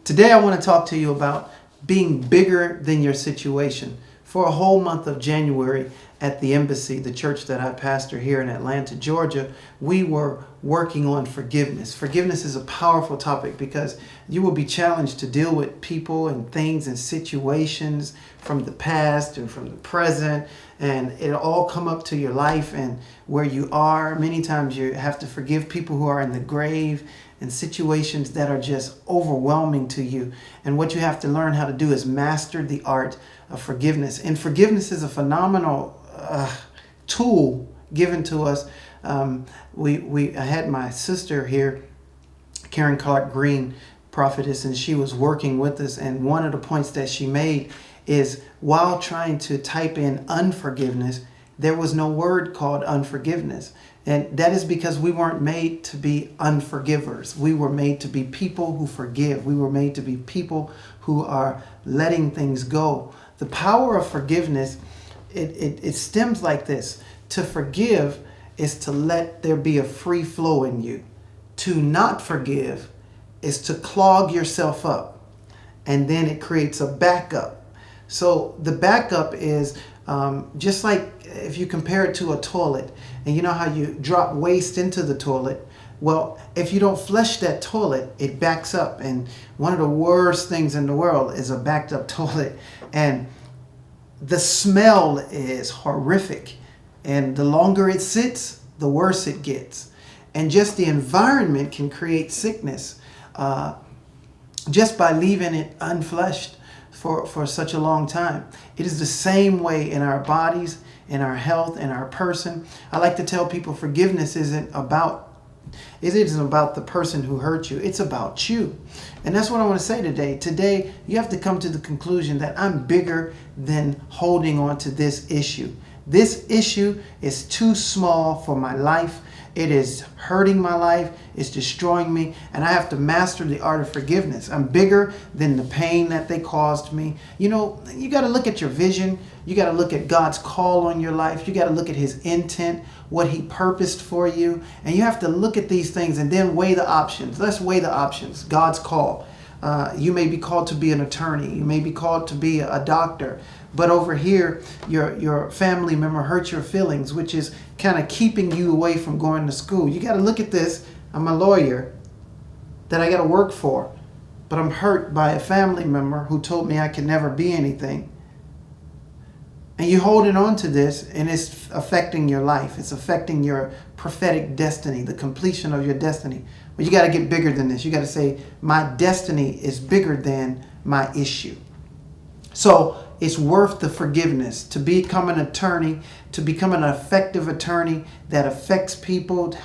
Today I want to talk to you about being bigger than your situation. For a whole month of January at the embassy, the church that I pastor here in Atlanta, Georgia, we were working on forgiveness. Forgiveness is a powerful topic because you will be challenged to deal with people and things and situations from the past and from the present, and it'll all come up to your life and where you are. Many times you have to forgive people who are in the grave and situations that are just overwhelming to you. And what you have to learn how to do is master the art of forgiveness. And forgiveness is a phenomenal tool given to us. I had my sister here, Karen Clark Green, prophetess, and she was working with us. And one of the points that she made is while trying to type in unforgiveness, there was no word called unforgiveness. And that is because we weren't made to be unforgivers. We were made to be people who forgive. We were made to be people who are letting things go. The power of forgiveness, it stems like this. To forgive is to let there be a free flow in you. To not forgive is to clog yourself up. And then it creates a backup. So the backup is just like if you compare it to a toilet, and you know how you drop waste into the toilet. Well, if you don't flush that toilet, it backs up. And one of the worst things in the world is a backed up toilet. And the smell is horrific. And the longer it sits, the worse it gets. And just the environment can create sickness just by leaving it unflushed for such a long time. It is the same way in our bodies, in our health, in our person. I like to tell people forgiveness isn't about the person who hurt you. It's about you. And that's what I want to say today. Today, you have to come to the conclusion that I'm bigger than holding on to this issue. This issue is too small for my life. It is hurting my life. It's destroying me. And I have to master the art of forgiveness. I'm bigger than the pain that they caused me. You know, you got to look at your vision. You got to look at God's call on your life. You got to look at his intent, what he purposed for you. And you have to look at these things and then weigh the options. Let's weigh the options. God's call. You may be called to be an attorney. You may be called to be a doctor. But over here, your family member hurt your feelings, which is kind of keeping you away from going to school. You got to look at this. I'm a lawyer that I got to work for, but I'm hurt by a family member who told me I could never be anything. And you're holding on to this, and it's affecting your life. It's affecting your prophetic destiny, the completion of your destiny. But you got to get bigger than this. You got to say, my destiny is bigger than my issue. So it's worth the forgiveness to become an attorney, to become an effective attorney that affects people,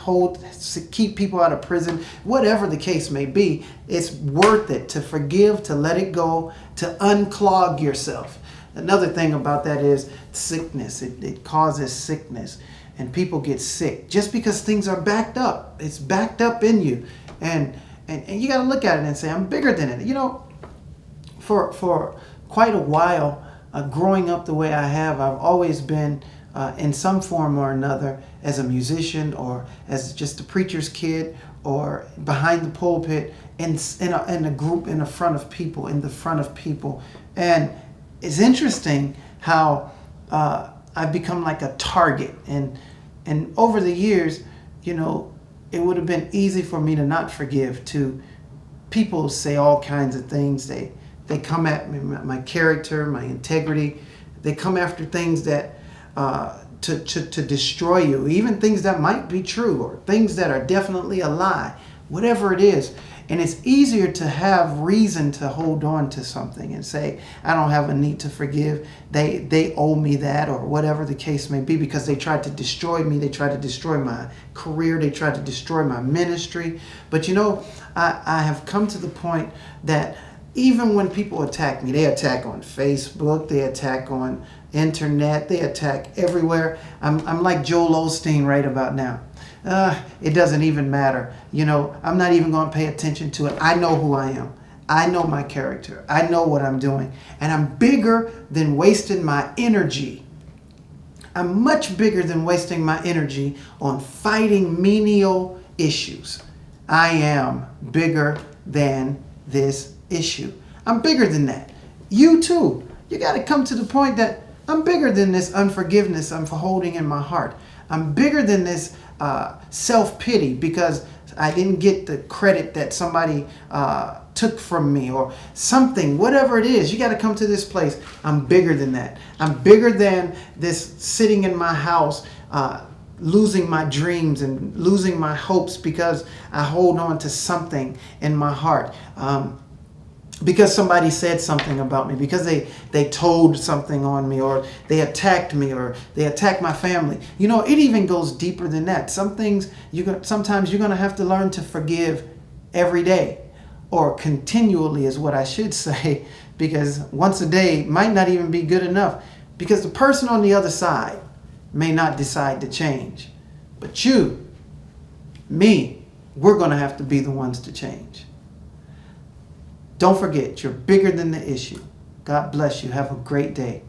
keep people out of prison, whatever the case may be. It's worth it to forgive, to let it go, to unclog yourself. Another thing about that is sickness. It causes sickness, and people get sick just because things are backed up. It's backed up in you, and you got to look at it and say, I'm bigger than it. You know, for quite a while, growing up the way I have, I've always been in some form or another as a musician or as just a preacher's kid or behind the pulpit in a group in the front of people. And it's interesting how I've become like a target. And over the years, you know, it would have been easy for me to not forgive. To people say all kinds of things. They come at me, my character, my integrity. They come after things that to destroy you, even things that might be true or things that are definitely a lie, whatever it is. And it's easier to have reason to hold on to something and say, I don't have a need to forgive. They owe me that, or whatever the case may be, because they tried to destroy me. They tried to destroy my career. They tried to destroy my ministry. But you know, I have come to the point that even when people attack me, they attack on Facebook, they attack on internet, they attack everywhere. I'm like Joel Osteen right about now. It doesn't even matter. You know, I'm not even going to pay attention to it. I know who I am. I know my character. I know what I'm doing. And I'm bigger than wasting my energy. I'm much bigger than wasting my energy on fighting menial issues. I am bigger than this issue. I'm bigger than that. You too. You got to come to the point that I'm bigger than this unforgiveness I'm holding in my heart. I'm bigger than this self-pity because I didn't get the credit that somebody took from me or something, whatever it is. You got to come to this place. I'm bigger than that. I'm bigger than this sitting in my house, losing my dreams and losing my hopes because I hold on to something in my heart. Because somebody said something about me, because they told something on me, or they attacked me, or they attacked my family. You know, it even goes deeper than that. Some things sometimes you're going to have to learn to forgive every day, or continually is what I should say, because once a day might not even be good enough, because the person on the other side may not decide to change. But you, me, we're going to have to be the ones to change. Don't forget, you're bigger than the issue. God bless you. Have a great day.